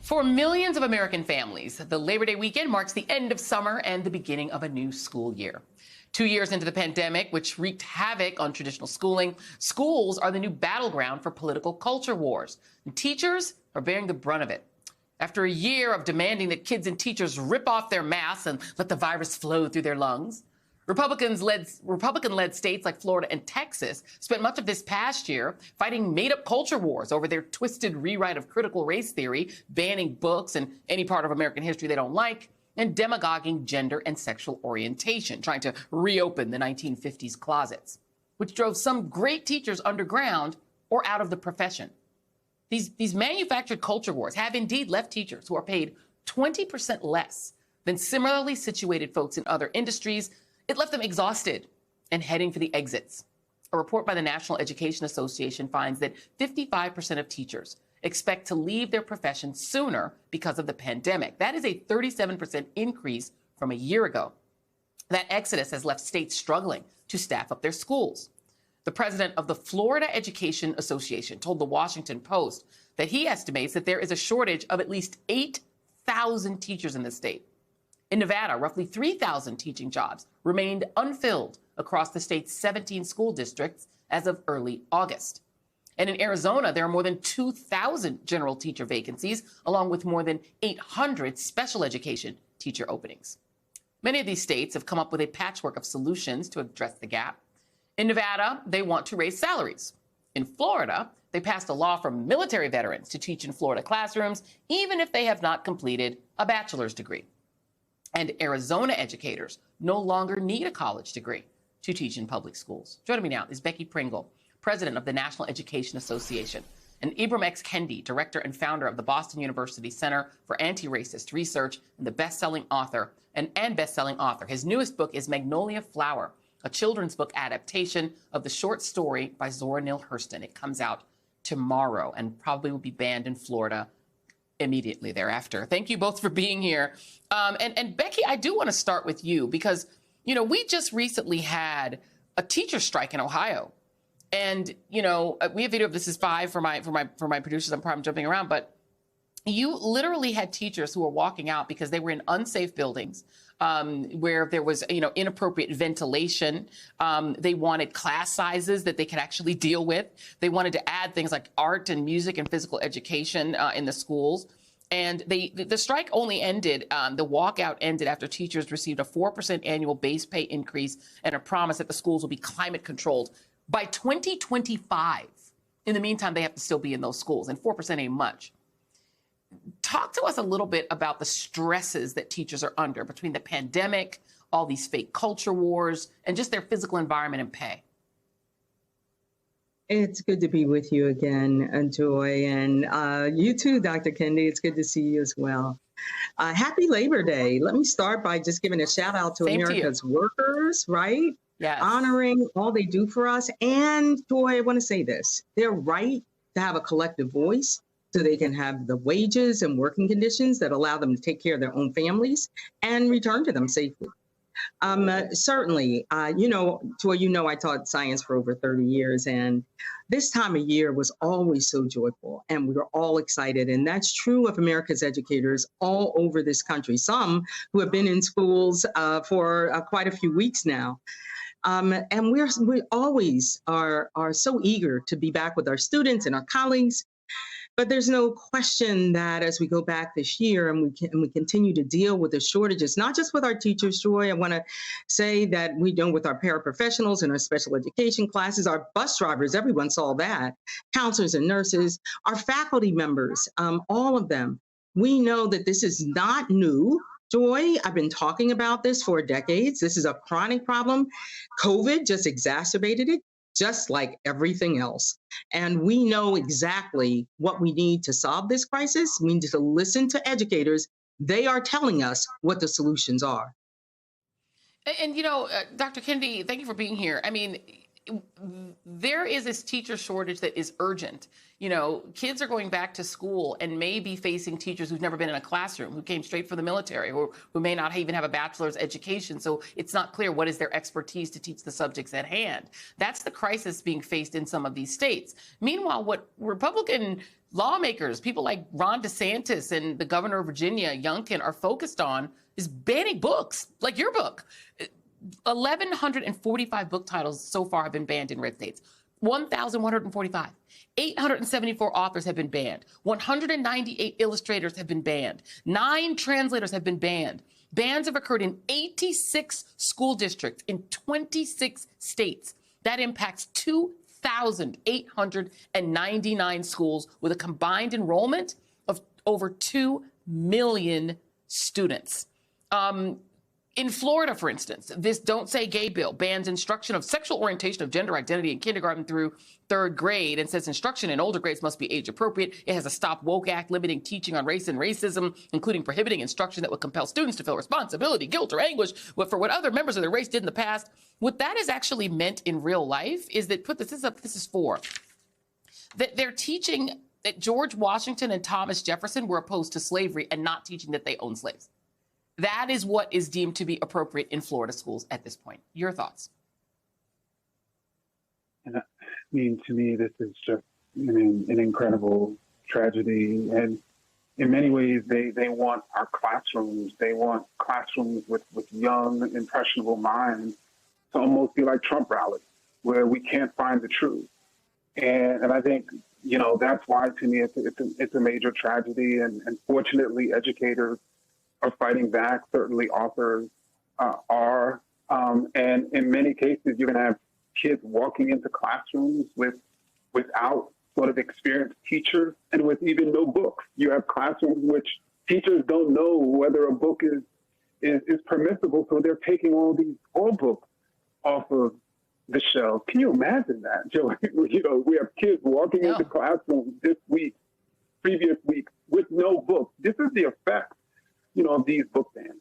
For millions of American families, the Labor Day weekend marks the end of summer and the beginning of a new school year. 2 years into the pandemic, which wreaked havoc on traditional schooling, schools are the new battleground for political culture wars. And teachers are bearing the brunt of it. After a year of demanding that kids and teachers rip off their masks and let the virus flow through their lungs, Republican-led states like Florida and Texas spent much of this past year fighting made-up culture wars over their twisted rewrite of critical race theory, banning books and any part of American history they don't like, and demagoguing gender and sexual orientation, trying to reopen the 1950s closets, which drove some great teachers underground or out of the profession. These manufactured culture wars have indeed left teachers who are paid 20% less than similarly situated folks in other industries. It left them exhausted and heading for the exits. A report by the National Education Association finds that 55% of teachers expect to leave their profession sooner because of the pandemic. That is a 37% increase from a year ago. That exodus has left states struggling to staff up their schools. The president of the Florida Education Association told the Washington Post that he estimates that there is a shortage of at least 8,000 teachers in the state. In Nevada, roughly 3,000 teaching jobs remained unfilled across the state's 17 school districts as of early August. And in Arizona, there are more than 2,000 general teacher vacancies, along with more than 800 special education teacher openings. Many of these states have come up with a patchwork of solutions to address the gap. In Nevada, they want to raise salaries. In Florida, they passed a law for military veterans to teach in Florida classrooms, even if they have not completed a bachelor's degree. And Arizona educators no longer need a college degree to teach in public schools. Joining me now is Becky Pringle, president of the National Education Association, and Ibram X. Kendi, director and founder of the Boston University Center for Anti-Racist Research and the best-selling author. His newest book is Magnolia Flower, a children's book adaptation of the short story by Zora Neale Hurston. It comes out tomorrow and probably will be banned in Florida immediately thereafter. Thank you both for being here. And Becky, I do want to start with you because, we just recently had a teacher strike in Ohio. And, we have video of this is 5 for my producers. I'm probably jumping around, but you literally had teachers who were walking out because they were in unsafe buildings where there was, inappropriate ventilation. They wanted class sizes that they could actually deal with. They wanted to add things like art and music and physical education in the schools. And the strike only ended, the walkout ended after teachers received a 4% annual base pay increase and a promise that the schools will be climate controlled by 2025. In the meantime, they have to still be in those schools, and 4% ain't much. Talk to us a little bit about the stresses that teachers are under between the pandemic, all these fake culture wars, and just their physical environment and pay. It's good to be with you again, Joy, and you too, Dr. Kendi. It's good to see you as well. Happy Labor Day. Let me start by just giving a shout out to America's workers, right? Yes. Honoring all they do for us. And Joy, I want to say this, they're right to have a collective voice so they can have the wages and working conditions that allow them to take care of their own families and return to them safely. Certainly, Joy, I taught science for over 30 years, and this time of year was always so joyful, and we were all excited. And that's true of America's educators all over this country, some who have been in schools for quite a few weeks now. And we always are so eager to be back with our students and our colleagues. But there's no question that as we go back this year and we continue to deal with the shortages, not just with our teachers, Joy, I want to say that we know with our paraprofessionals and our special education classes, our bus drivers, everyone saw that, counselors and nurses, our faculty members, all of them. We know that this is not new. Joy, I've been talking about this for decades. This is a chronic problem. COVID just exacerbated it, just like everything else. And we know exactly what we need to solve this crisis. We need to listen to educators. They are telling us what the solutions are. And Dr. Kendi, thank you for being here. I mean, there is this teacher shortage that is urgent. You know, kids are going back to school and may be facing teachers who've never been in a classroom, who came straight from the military, or who may not even have a bachelor's education. So it's not clear what is their expertise to teach the subjects at hand. That's the crisis being faced in some of these states. Meanwhile, what Republican lawmakers, people like Ron DeSantis and the governor of Virginia, Youngkin, are focused on is banning books, like your book. 1,145 book titles so far have been banned in red states. 1,145. 874 authors have been banned. 198 illustrators have been banned. 9 translators have been banned. Bans have occurred in 86 school districts in 26 states. That impacts 2,899 schools with a combined enrollment of over 2 million students. In Florida, for instance, this Don't Say Gay bill bans instruction of sexual orientation of gender identity in kindergarten through 3rd grade and says instruction in older grades must be age appropriate. It has a Stop Woke Act limiting teaching on race and racism, including prohibiting instruction that would compel students to feel responsibility, guilt, or anguish for what other members of their race did in the past. What that is actually meant in real life is that, this is for, that they're teaching that George Washington and Thomas Jefferson were opposed to slavery and not teaching that they owned slaves. That is what is deemed to be appropriate in Florida schools at this point. Your thoughts? And I mean, to me, this is just, an incredible tragedy. And in many ways, they want our classrooms. They want classrooms with young, impressionable minds to almost be like Trump rallies, where we can't find the truth. And I think, that's why, to me, it's a major tragedy. And fortunately, educators are fighting back. Certainly authors are. And in many cases, you're going to have kids walking into classrooms without sort of experienced teachers and with even no books. You have classrooms which teachers don't know whether a book is permissible, so they're taking all books off of the shelves. Can you imagine that, Joe? We have kids walking into classrooms this week, previous week, with no books. This is the effect of these book bans.